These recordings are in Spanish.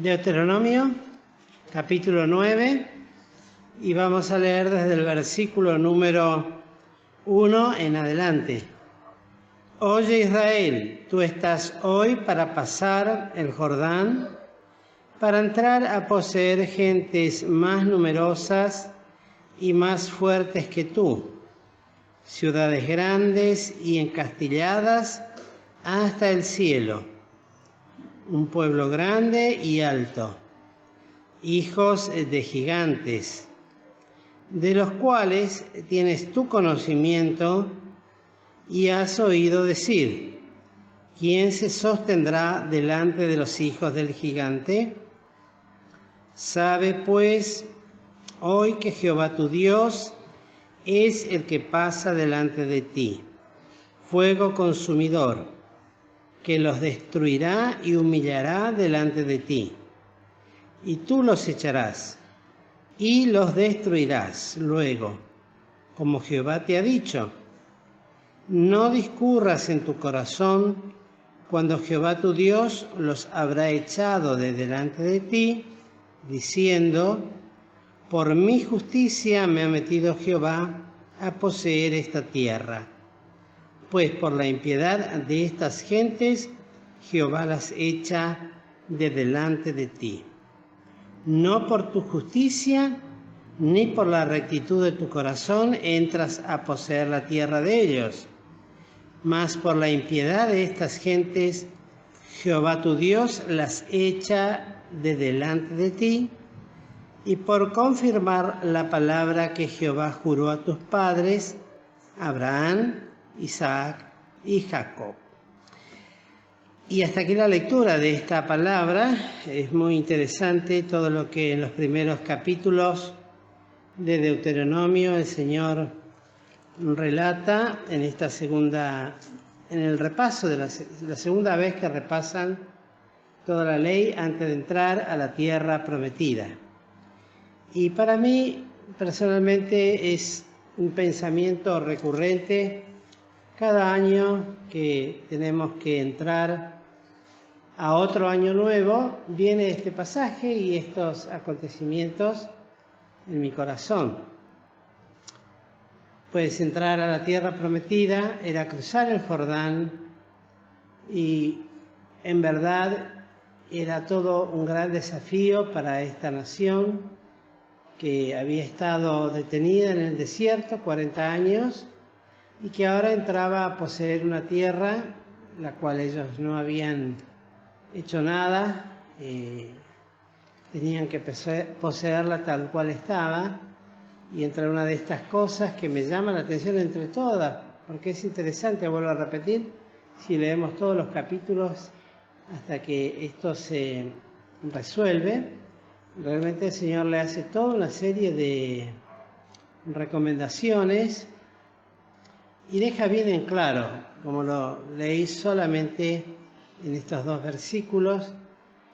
Deuteronomio, capítulo 9, y vamos a leer desde el versículo número 1 en adelante. Oye Israel, tú estás hoy para pasar el Jordán, para entrar a poseer gentes más numerosas y más fuertes que tú, ciudades grandes y encastilladas hasta el cielo, un pueblo grande y alto, hijos de gigantes, de los cuales tienes tu conocimiento y has oído decir: ¿quién se sostendrá delante de los hijos del gigante? Sabe pues hoy que Jehová tu Dios es el que pasa delante de ti, fuego consumidor, que los destruirá y humillará delante de ti. Y tú los echarás y los destruirás luego, como Jehová te ha dicho. No discurras en tu corazón cuando Jehová tu Dios los habrá echado de delante de ti, diciendo: por mi justicia me ha metido Jehová a poseer esta tierra. Pues por la impiedad de estas gentes Jehová las echa de delante de ti. No por tu justicia ni por la rectitud de tu corazón entras a poseer la tierra de ellos, mas por la impiedad de estas gentes Jehová tu Dios las echa de delante de ti, y por confirmar la palabra que Jehová juró a tus padres, Abraham, Isaac y Jacob. Y hasta aquí la lectura de esta palabra. Es muy interesante todo lo que en los primeros capítulos de Deuteronomio el Señor relata en esta en el repaso de la segunda vez que repasan toda la ley antes de entrar a la tierra prometida. Y para mí personalmente es un pensamiento recurrente. Cada año que tenemos que entrar a otro año nuevo, viene este pasaje y estos acontecimientos en mi corazón. Pues entrar a la tierra prometida era cruzar el Jordán, y en verdad era todo un gran desafío para esta nación que había estado detenida en el desierto 40 años y que ahora entraba a poseer una tierra la cual ellos no habían hecho nada, tenían que poseerla tal cual estaba. Y entre una de estas cosas que me llama la atención entre todas, porque es interesante, vuelvo a repetir, si leemos todos los capítulos hasta que esto se resuelve, realmente el Señor le hace toda una serie de recomendaciones y deja bien en claro, como lo leí solamente en estos dos versículos,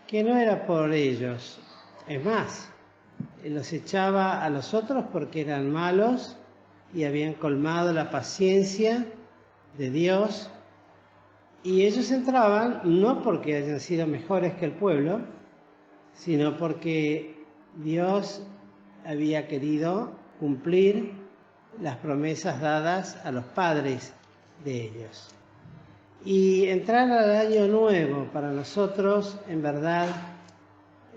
que no era por ellos. Es más, los echaba a los otros porque eran malos y habían colmado la paciencia de Dios, y ellos entraban no porque hayan sido mejores que el pueblo, sino porque Dios había querido cumplir las promesas dadas a los padres de ellos. Y entrar al año nuevo para nosotros, en verdad,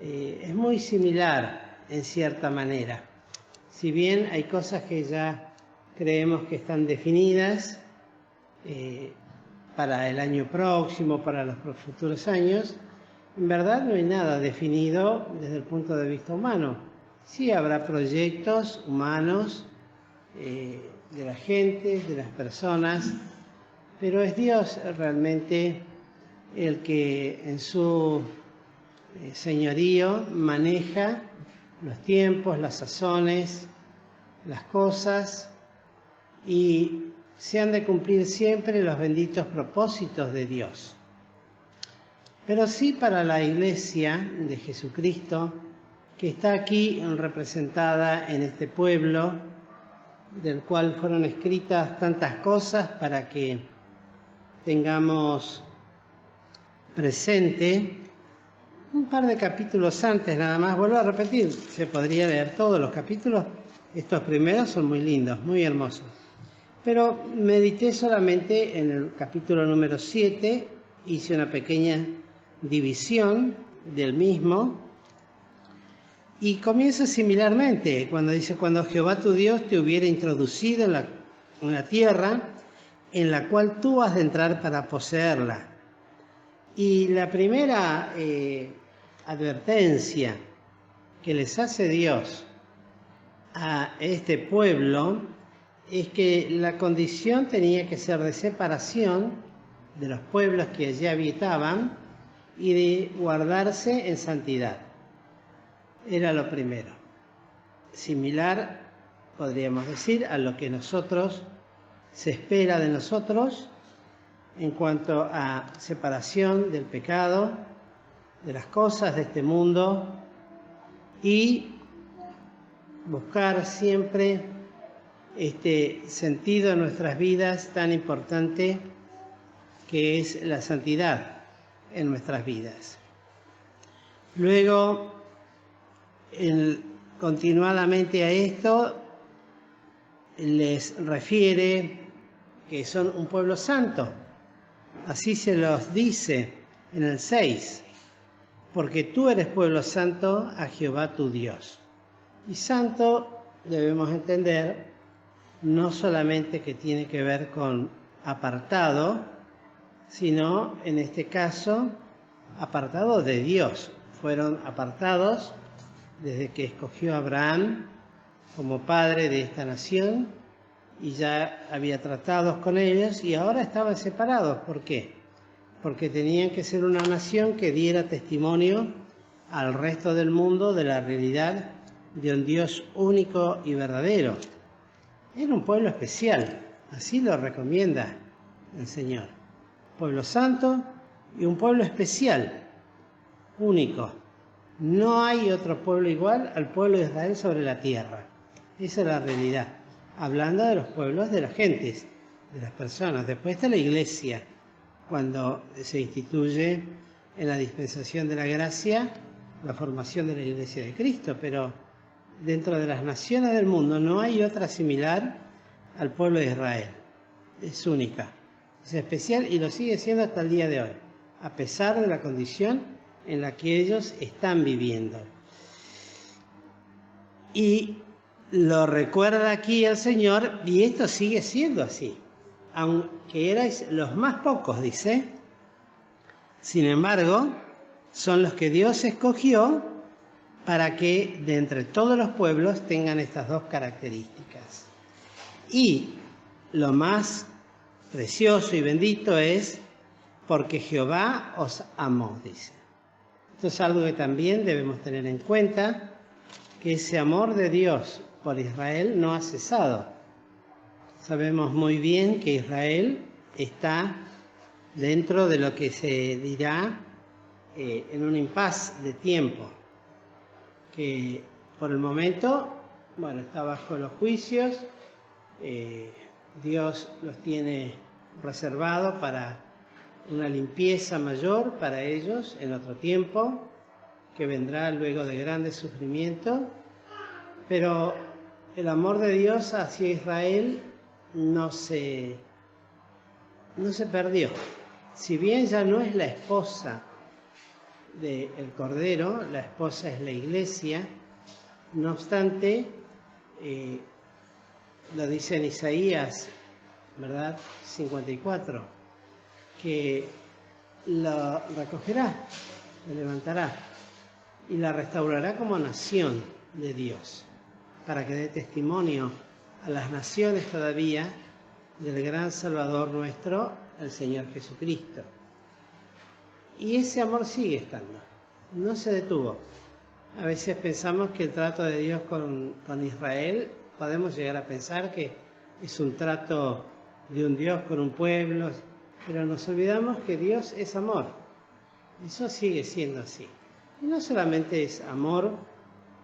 es muy similar en cierta manera. Si bien hay cosas que ya creemos que están definidas para el año próximo, para los futuros años, en verdad no hay nada definido desde el punto de vista humano. Sí habrá proyectos humanos de la gente, de las personas, pero es Dios realmente el que en su señorío maneja los tiempos, las sazones, las cosas, y se han de cumplir siempre los benditos propósitos de Dios. Pero sí para la Iglesia de Jesucristo, que está aquí representada en este pueblo, del cual fueron escritas tantas cosas para que tengamos presente un par de capítulos antes nada más. Vuelvo a repetir, se podría leer todos los capítulos. Estos primeros son muy lindos, muy hermosos. Pero medité solamente en el capítulo número 7, hice una pequeña división del mismo y comienza similarmente cuando dice: cuando Jehová tu Dios te hubiera introducido en la tierra en la cual tú has de entrar para poseerla. Y la primera advertencia que les hace Dios a este pueblo es que la condición tenía que ser de separación de los pueblos que allí habitaban y de guardarse en santidad. Era lo primero. Similar, podríamos decir, a lo que se espera de nosotros en cuanto a separación del pecado, de las cosas de este mundo, y buscar siempre este sentido en nuestras vidas tan importante que es la santidad en nuestras vidas. Luego, continuadamente a esto, les refiere que son un pueblo santo. Así se los dice en el 6, porque tú eres pueblo santo a Jehová tu Dios. Y santo debemos entender no solamente que tiene que ver con apartado, sino en este caso apartado de Dios. Fueron apartados desde que escogió a Abraham como padre de esta nación y ya había tratados con ellos y ahora estaban separados. ¿Por qué? Porque tenían que ser una nación que diera testimonio al resto del mundo de la realidad de un Dios único y verdadero. Era un pueblo especial, así lo recomienda el Señor. Pueblo santo y un pueblo especial, único. No hay otro pueblo igual al pueblo de Israel sobre la tierra. Esa es la realidad. Hablando de los pueblos, de las gentes, de las personas. Después está la iglesia, cuando se instituye en la dispensación de la gracia la formación de la iglesia de Cristo, pero dentro de las naciones del mundo no hay otra similar al pueblo de Israel. Es única, es especial y lo sigue siendo hasta el día de hoy, a pesar de la condición en la que ellos están viviendo. Y lo recuerda aquí el Señor, y esto sigue siendo así. Aunque erais los más pocos, dice, sin embargo, son los que Dios escogió para que de entre todos los pueblos tengan estas dos características. Y lo más precioso y bendito es porque Jehová os amó, dice. Esto es algo que también debemos tener en cuenta, que ese amor de Dios por Israel no ha cesado. Sabemos muy bien que Israel está dentro de lo que se dirá en un impasse de tiempo, que por el momento, está bajo los juicios. Dios los tiene reservados para una limpieza mayor para ellos en otro tiempo, que vendrá luego de grandes sufrimientos, pero el amor de Dios hacia Israel no se perdió. Si bien ya no es la esposa del Cordero, la esposa es la iglesia, no obstante, lo dice en Isaías, ¿verdad? 54, que la recogerá, la levantará y la restaurará como nación de Dios, para que dé testimonio a las naciones todavía del gran Salvador nuestro, el Señor Jesucristo. Y ese amor sigue estando, no se detuvo. A veces pensamos que el trato de Dios con Israel, podemos llegar a pensar que es un trato de un Dios con un pueblo, pero nos olvidamos que Dios es amor. Eso sigue siendo así. Y no solamente es amor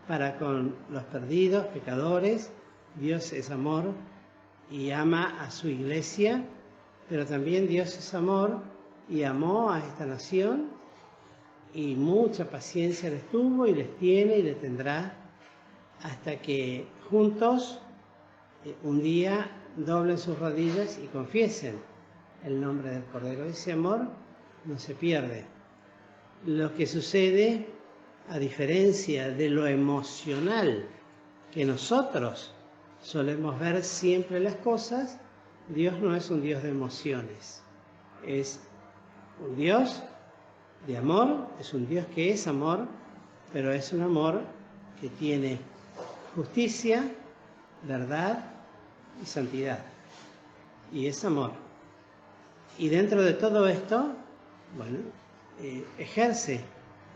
para con los perdidos, pecadores, Dios es amor y ama a su iglesia, pero también Dios es amor y amó a esta nación y mucha paciencia les tuvo y les tiene y les tendrá hasta que juntos un día doblen sus rodillas y confiesen el nombre del Cordero. Ese amor no se pierde. Lo que sucede, a diferencia de lo emocional que nosotros solemos ver siempre las cosas, Dios no es un Dios de emociones. Es un Dios de amor, es un Dios que es amor, pero es un amor que tiene justicia, verdad y santidad. Y es amor. Y dentro de todo esto, ejerce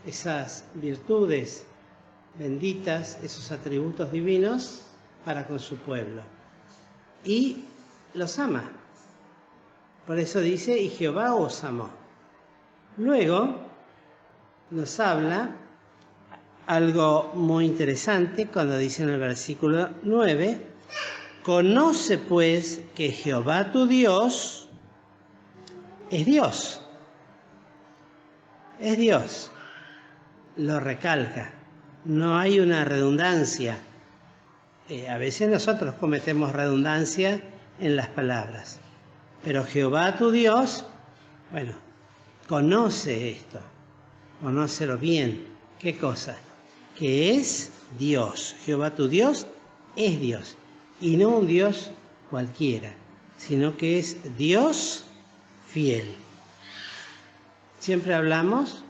esas virtudes benditas, esos atributos divinos para con su pueblo. Y los ama. Por eso dice, y Jehová os amó. Luego nos habla algo muy interesante cuando dice en el versículo 9, conoce pues que Jehová tu Dios es Dios. Es Dios. Lo recalca. No hay una redundancia. A veces nosotros cometemos redundancia en las palabras. Pero Jehová tu Dios, conoce esto. Conócelo bien. ¿Qué cosa? Que es Dios. Jehová tu Dios es Dios. Y no un Dios cualquiera, sino que es Dios fiel. Siempre hablamos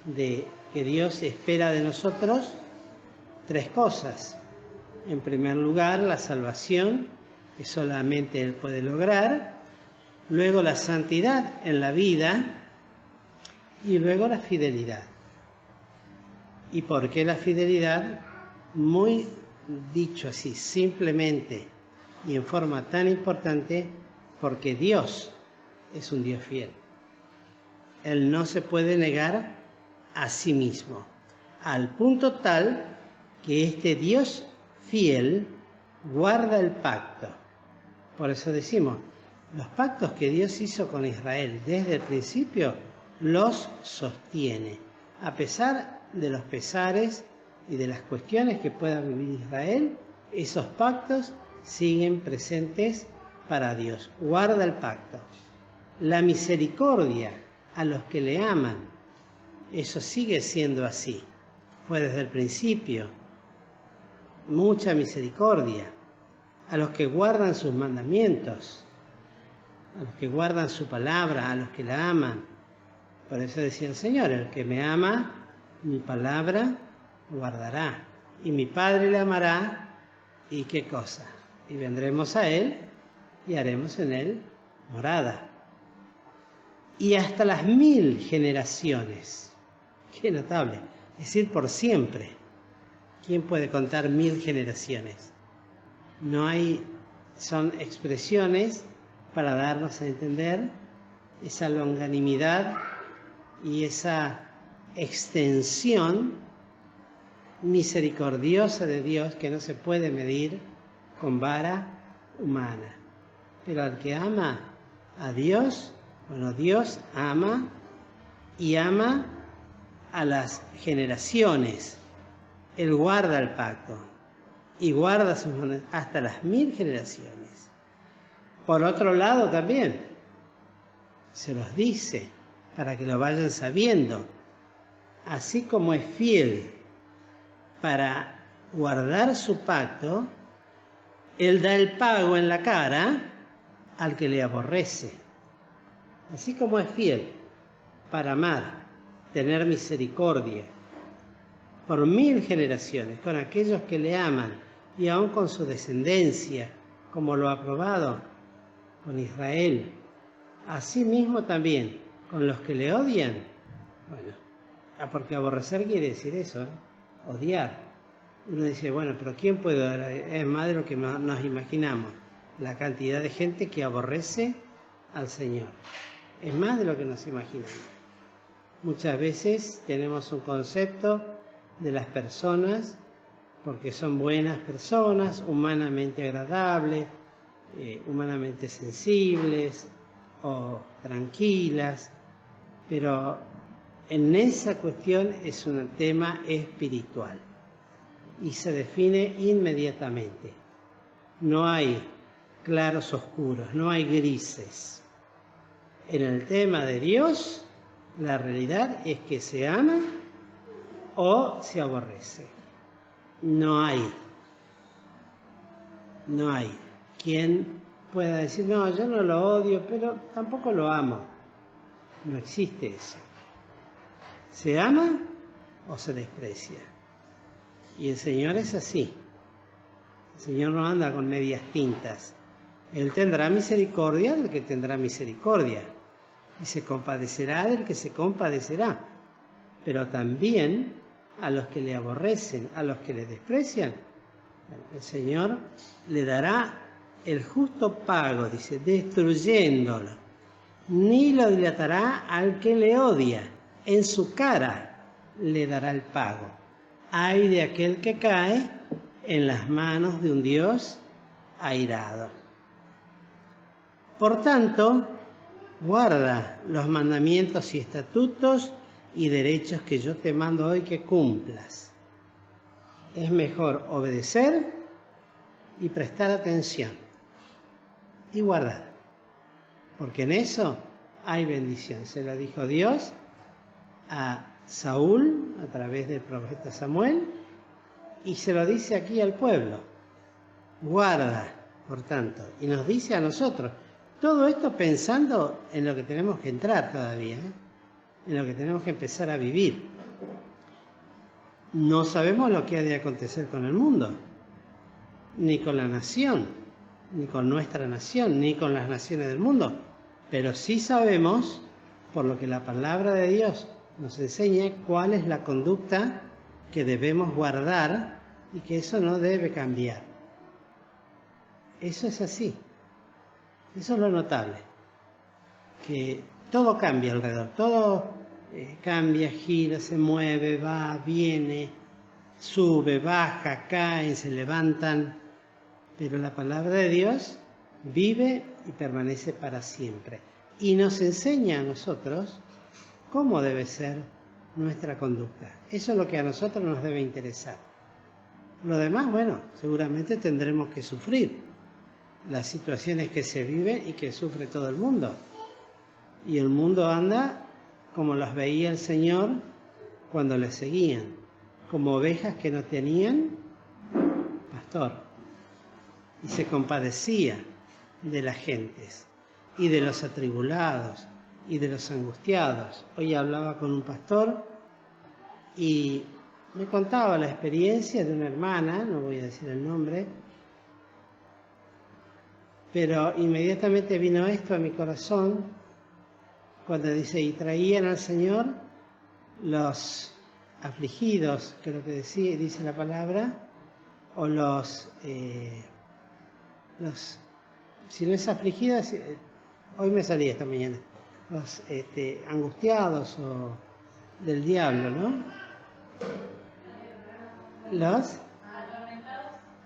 de que Dios espera de nosotros 3 cosas. En primer lugar, la salvación, que solamente Él puede lograr. Luego, la santidad en la vida. Y luego, la fidelidad. ¿Y por qué la fidelidad? Muy dicho así, simplemente y en forma tan importante, porque Dios es un Dios fiel. Él no se puede negar a sí mismo, al punto tal que este Dios fiel guarda el pacto. Por eso decimos, los pactos que Dios hizo con Israel desde el principio los sostiene, a pesar de los pesares y de las cuestiones que pueda vivir Israel, esos pactos siguen presentes para Dios. Guarda el pacto. La misericordia a los que le aman, eso sigue siendo así. Fue desde el principio. Mucha misericordia a los que guardan sus mandamientos, a los que guardan su palabra, a los que la aman. Por eso decía el Señor, el que me ama, mi palabra guardará, y mi Padre le amará, ¿y qué cosa? Y vendremos a Él y haremos en Él morada. Y hasta las 1000 generaciones. Qué notable. Es decir, por siempre. ¿Quién puede contar 1000 generaciones? No hay, son expresiones para darnos a entender esa longanimidad y esa extensión misericordiosa de Dios que no se puede medir con vara humana. Pero al que ama a Dios, Dios ama y ama a las generaciones. Él guarda el pacto y guarda sus manos hasta las 1000 generaciones. Por otro lado también, se los dice para que lo vayan sabiendo, así como es fiel para guardar su pacto, Él da el pago en la cara al que le aborrece. Así como es fiel para amar, tener misericordia por 1000 generaciones con aquellos que le aman y aún con su descendencia, como lo ha probado con Israel, así mismo también con los que le odian. Porque aborrecer quiere decir eso, odiar. Uno dice, pero ¿quién puede odiar? Es más de lo que nos imaginamos, la cantidad de gente que aborrece al Señor. Es más de lo que nos imaginamos. Muchas veces tenemos un concepto de las personas porque son buenas personas, humanamente agradables, humanamente sensibles o tranquilas, pero En esa cuestión es un tema espiritual y se define inmediatamente. No hay claros oscuros, no hay grises. En el tema de Dios, la realidad es que se ama o se aborrece. No hay quien pueda decir, no, yo no lo odio, pero tampoco lo amo. No existe eso. ¿Se ama o se desprecia? Y el Señor es así. El Señor no anda con medias tintas. Él tendrá misericordia del que tendrá misericordia. Y se compadecerá del que se compadecerá. Pero también a los que le aborrecen, a los que le desprecian, el Señor le dará el justo pago, dice, destruyéndolo. Ni lo dilatará al que le odia. En su cara le dará el pago. Ay de aquel que cae en las manos de un Dios airado. Por tanto, guarda los mandamientos y estatutos y derechos que yo te mando hoy que cumplas. Es mejor obedecer y prestar atención y guardar, porque en eso hay bendición. Se lo dijo Dios a Saúl a través del profeta Samuel y se lo dice aquí al pueblo. Guarda, por tanto, y nos dice a nosotros. Todo esto pensando en lo que tenemos que entrar todavía, en lo que tenemos que empezar a vivir. No sabemos lo que ha de acontecer con el mundo, ni con la nación, ni con nuestra nación, ni con las naciones del mundo, pero sí sabemos, por lo que la palabra de Dios nos enseña, cuál es la conducta que debemos guardar y que eso no debe cambiar. Eso es así. Eso es lo notable, que todo cambia alrededor, todo cambia, gira, se mueve, va, viene, sube, baja, caen, se levantan, pero la palabra de Dios vive y permanece para siempre y nos enseña a nosotros cómo debe ser nuestra conducta. Eso es lo que a nosotros nos debe interesar. Lo demás, bueno, seguramente tendremos que sufrir las situaciones que se viven y que sufre todo el mundo. Y el mundo anda como las veía el Señor cuando le seguían, como ovejas que no tenían pastor. Y se compadecía de las gentes y de los atribulados y de los angustiados. Hoy hablaba con un pastor y me contaba la experiencia de una hermana, no voy a decir el nombre, pero inmediatamente vino esto a mi corazón cuando dice, y traían al Señor los afligidos, creo que dice la palabra, o los si no es afligidos, hoy me salí esta mañana, los angustiados o del diablo, ¿no? Los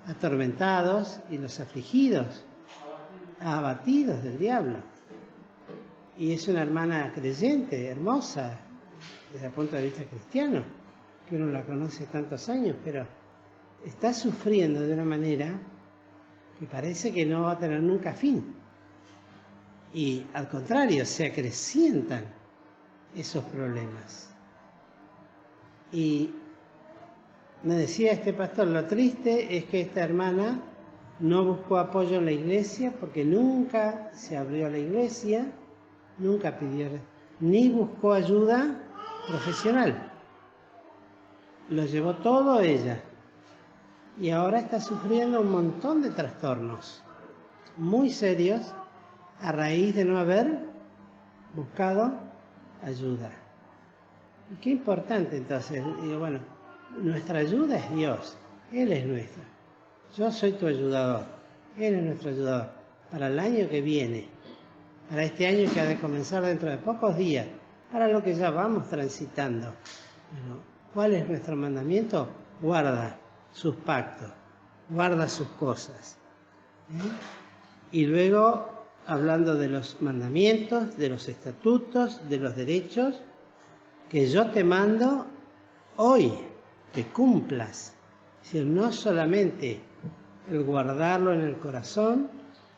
atormentados y los afligidos, abatidos del diablo. Y es una hermana creyente, hermosa, desde el punto de vista cristiano, que uno la conoce tantos años, pero está sufriendo de una manera que parece que no va a tener nunca fin. Y al contrario, se acrecientan esos problemas. Y me decía este pastor, lo triste es que esta hermana no buscó apoyo en la iglesia porque nunca se abrió a la iglesia, nunca pidió, ni buscó ayuda profesional. Lo llevó todo ella. Y ahora está sufriendo un montón de trastornos muy serios a raíz de no haber buscado ayuda. Y qué importante entonces, digo, bueno, nuestra ayuda es Dios, Él es nuestro. Yo soy tu ayudador, Él es nuestro ayudador. Para el año que viene, para este año que ha de comenzar dentro de pocos días, para lo que ya vamos transitando. Bueno, ¿cuál es nuestro mandamiento? Guarda sus pactos, guarda sus cosas. Y luego, hablando de los mandamientos, de los estatutos, de los derechos que yo te mando hoy, que cumplas. Es decir, no solamente el guardarlo en el corazón,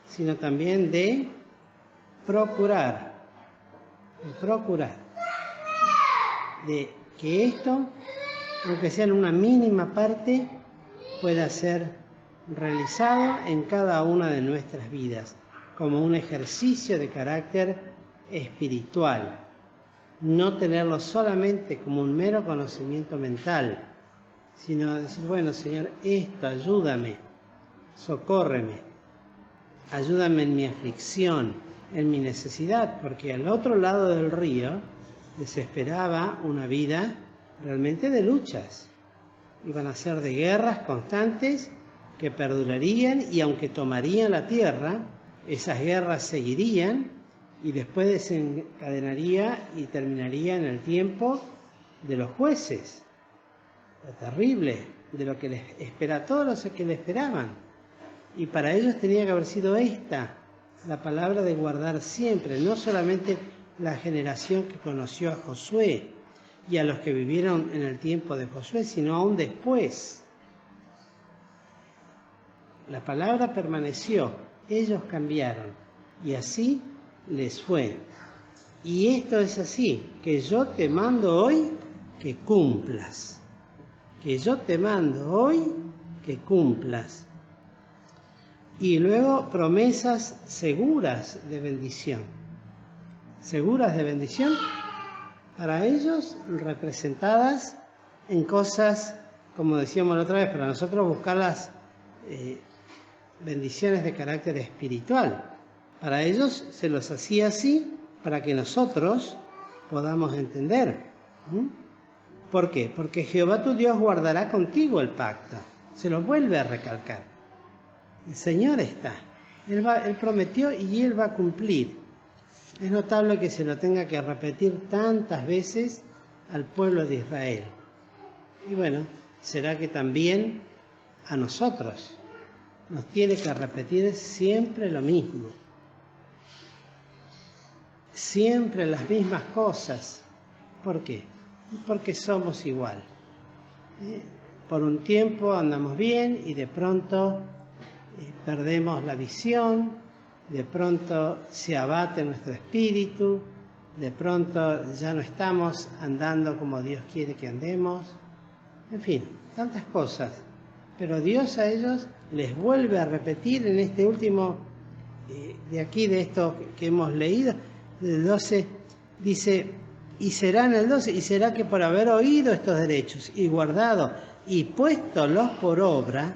sino también de procurar, de que esto, aunque sea en una mínima parte, pueda ser realizado en cada una de nuestras vidas, como un ejercicio de carácter espiritual. No tenerlo solamente como un mero conocimiento mental, sino decir, bueno, Señor, esto, ayúdame, socórreme, ayúdame en mi aflicción, en mi necesidad, porque al otro lado del río les esperaba una vida realmente de luchas. Iban a ser de guerras constantes que perdurarían, y aunque tomarían la tierra, esas guerras seguirían y después desencadenaría y terminaría en el tiempo de los jueces. Lo terrible de lo que les espera, a todos los que le esperaban. Y para ellos tenía que haber sido esta la palabra de guardar siempre, no solamente la generación que conoció a Josué y a los que vivieron en el tiempo de Josué, sino aún después. La palabra permaneció, ellos cambiaron, y así les fue. Y esto es así, que yo te mando hoy que cumplas. Que yo te mando hoy que cumplas. Y luego promesas seguras de bendición. Seguras de bendición para ellos, representadas en cosas, como decíamos la otra vez, para nosotros buscar las bendiciones de carácter espiritual. Para ellos se los hacía así para que nosotros podamos entender. ¿Por qué? Porque Jehová tu Dios guardará contigo el pacto. Se lo vuelve a recalcar. El Señor está. Él prometió y Él va a cumplir. Es notable que se lo tenga que repetir tantas veces al pueblo de Israel. Y bueno, será que también a nosotros nos tiene que repetir siempre lo mismo. Siempre las mismas cosas. ¿Por qué? Porque somos igual. Por un tiempo andamos bien y de pronto perdemos la visión, de pronto se abate nuestro espíritu, de pronto ya no estamos andando como Dios quiere que andemos. En fin, tantas cosas. Pero Dios a ellos les vuelve a repetir en este último, de aquí, de esto que hemos leído, del 12, dice, y será en el 12, y será que por haber oído estos derechos y guardado y puéstolos por obra,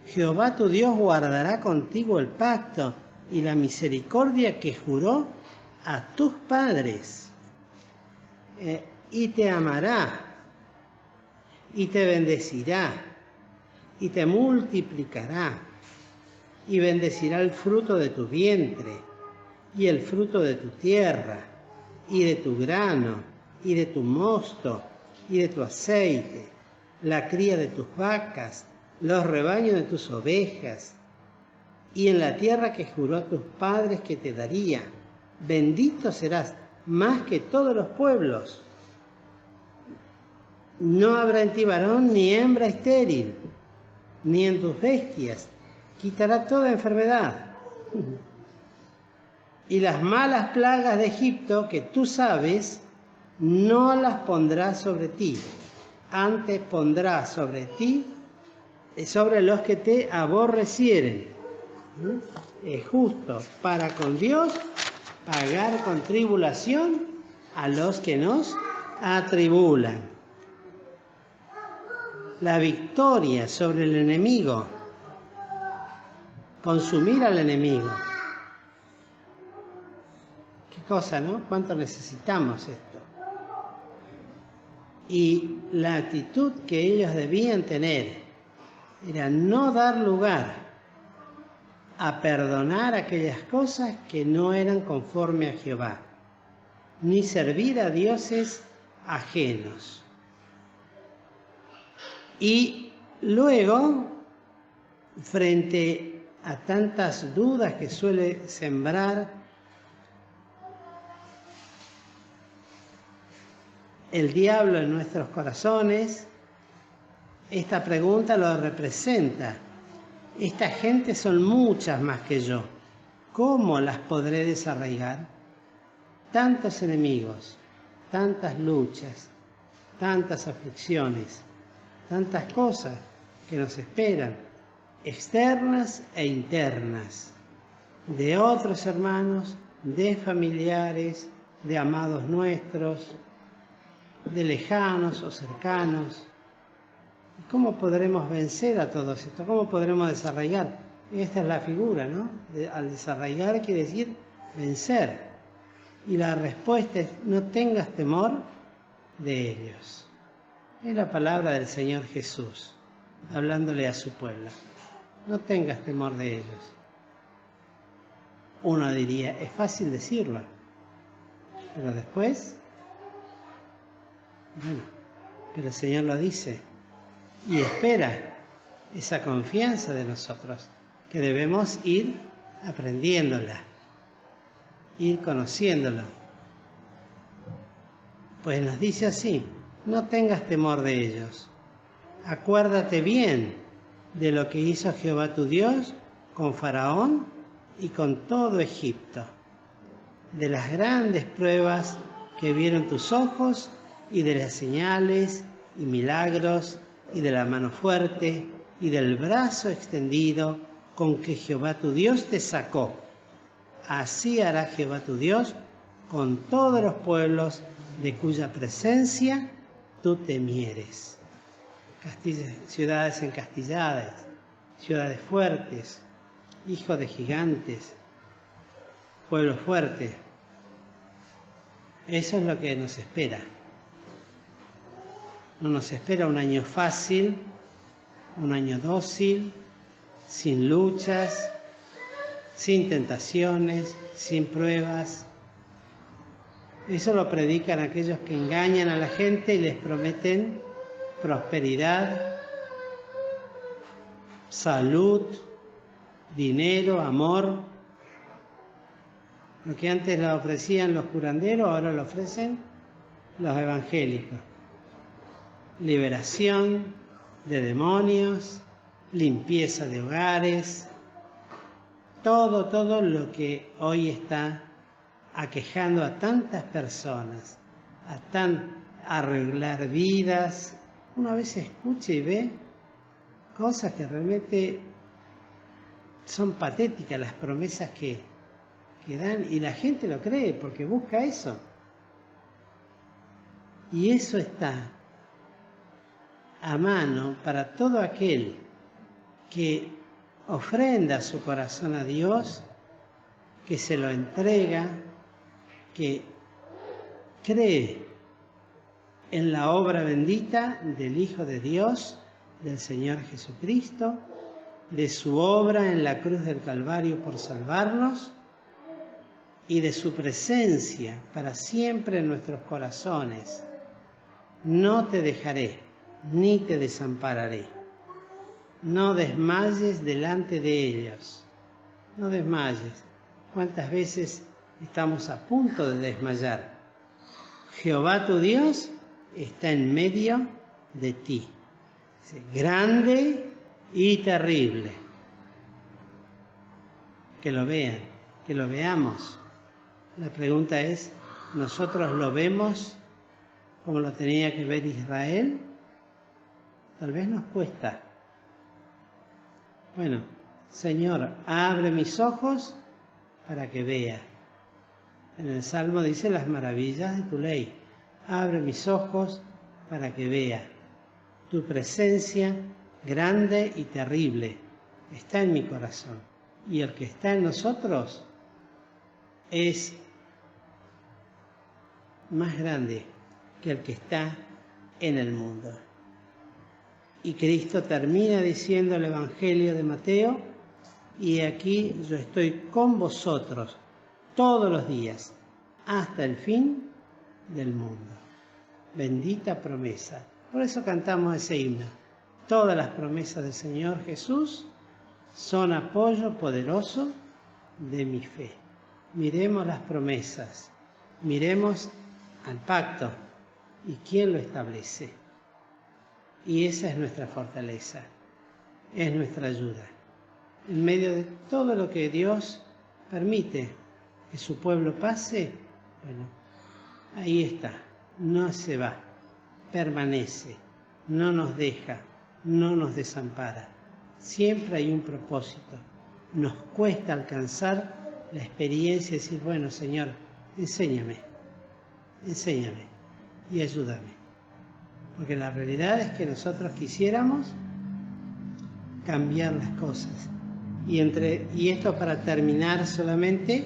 Jehová tu Dios guardará contigo el pacto y la misericordia que juró a tus padres, y te amará, y te bendecirá, y te multiplicará, y bendecirá el fruto de tu vientre, y el fruto de tu tierra, y de tu grano, y de tu mosto, y de tu aceite, la cría de tus vacas, los rebaños de tus ovejas, y en la tierra que juró a tus padres que te daría. Bendito serás más que todos los pueblos. No habrá en ti varón ni hembra estéril, ni en tus bestias. Quitará toda enfermedad. Y las malas plagas de Egipto, que tú sabes, no las pondrá sobre ti. Antes pondrá sobre ti, sobre los que te aborrecieren. Es justo para con Dios pagar con tribulación a los que nos atribulan. La victoria sobre el enemigo, consumir al enemigo. Qué cosa, ¿no? ¿Cuánto necesitamos esto? Y la actitud que ellos debían tener era no dar lugar a perdonar aquellas cosas que no eran conforme a Jehová, ni servir a dioses ajenos. Y luego, frente a tantas dudas que suele sembrar el diablo en nuestros corazones, esta pregunta lo representa. Esta gente son muchas más que yo. ¿Cómo las podré desarraigar? Tantos enemigos, tantas luchas, tantas aflicciones, tantas cosas que nos esperan, externas e internas, de otros hermanos, de familiares, de amados nuestros, de lejanos o cercanos. ¿Cómo podremos vencer a todo esto? ¿Cómo podremos desarraigar? Esta es la figura, ¿no? Al desarraigar quiere decir vencer. Y la respuesta es: no tengas temor de ellos. Es la palabra del Señor Jesús, hablándole a su pueblo. No tengas temor de ellos. Uno diría, es fácil decirlo, pero después, bueno, pero el Señor lo dice y espera esa confianza de nosotros, que debemos ir aprendiéndola, ir conociéndolo. Pues nos dice así: no tengas temor de ellos. Acuérdate bien de lo que hizo Jehová tu Dios con Faraón y con todo Egipto, de las grandes pruebas que vieron tus ojos y de las señales y milagros y de la mano fuerte y del brazo extendido con que Jehová tu Dios te sacó. Así hará Jehová tu Dios con todos los pueblos de cuya presencia tú temieres. Ciudades encastilladas, ciudades fuertes, hijos de gigantes, pueblo fuerte. Eso es lo que nos espera. No nos espera un año fácil, un año dócil, sin luchas, sin tentaciones, sin pruebas. Eso lo predican aquellos que engañan a la gente y les prometen prosperidad, salud, dinero, amor. Lo que antes lo ofrecían los curanderos, ahora lo ofrecen los evangélicos. Liberación de demonios, limpieza de hogares, todo lo que hoy está aquejando a tantas personas, a arreglar vidas. Uno a veces escucha y ve cosas que realmente son patéticas, las promesas que dan, y la gente lo cree porque busca eso. Y eso está a mano para todo aquel que ofrenda su corazón a Dios, que se lo entrega, que cree en la obra bendita del Hijo de Dios, del Señor Jesucristo, de su obra en la cruz del Calvario por salvarnos y de su presencia para siempre en nuestros corazones. No te dejaré, ni te desampararé. No desmayes delante de ellos. No desmayes. ¿Cuántas veces estamos a punto de desmayar? Jehová tu Dios está en medio de ti. Grande y terrible. Que lo vean, que lo veamos. La pregunta es, ¿nosotros lo vemos como lo tenía que ver Israel? Tal vez nos cuesta. Bueno, Señor, abre mis ojos para que vea. En el Salmo dice las maravillas de tu ley. Abre mis ojos para que vea. Tu presencia grande y terrible está en mi corazón. Y el que está en nosotros es más grande que el que está en el mundo. Y Cristo termina diciendo el Evangelio de Mateo: y aquí yo estoy con vosotros todos los días, hasta el fin del mundo. Bendita promesa. Por eso cantamos ese himno. Todas las promesas del Señor Jesús son apoyo poderoso de mi fe. Miremos las promesas, miremos al pacto, ¿Y quién lo establece? Y esa es nuestra fortaleza, es nuestra ayuda. En medio de todo lo que Dios permite que su pueblo pase, bueno, ahí está, no se va, permanece, no nos deja, no nos desampara. Siempre hay un propósito. Nos cuesta alcanzar la experiencia y decir, bueno, Señor, enséñame y ayúdame. Porque la realidad es que nosotros quisiéramos cambiar las cosas. Y esto para terminar solamente,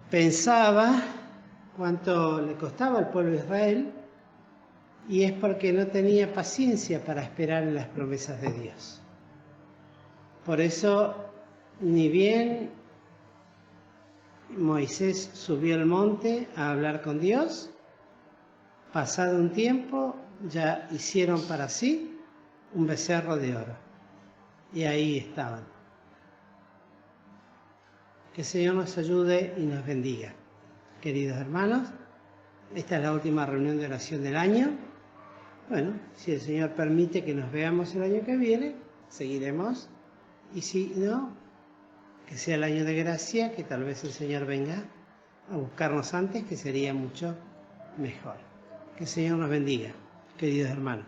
pensaba cuánto le costaba al pueblo de Israel, y es porque no tenía paciencia para esperar en las promesas de Dios. Por eso, ni bien Moisés subió al monte a hablar con Dios, pasado un tiempo ya hicieron para sí un becerro de oro. Y ahí estaban. Que el Señor nos ayude y nos bendiga. Queridos hermanos, esta es la última reunión de oración del año. Bueno, si el Señor permite que nos veamos el año que viene, seguiremos. Y si no, que sea el año de gracia, que tal vez el Señor venga a buscarnos antes, que sería mucho mejor. Que el Señor nos bendiga, queridos hermanos.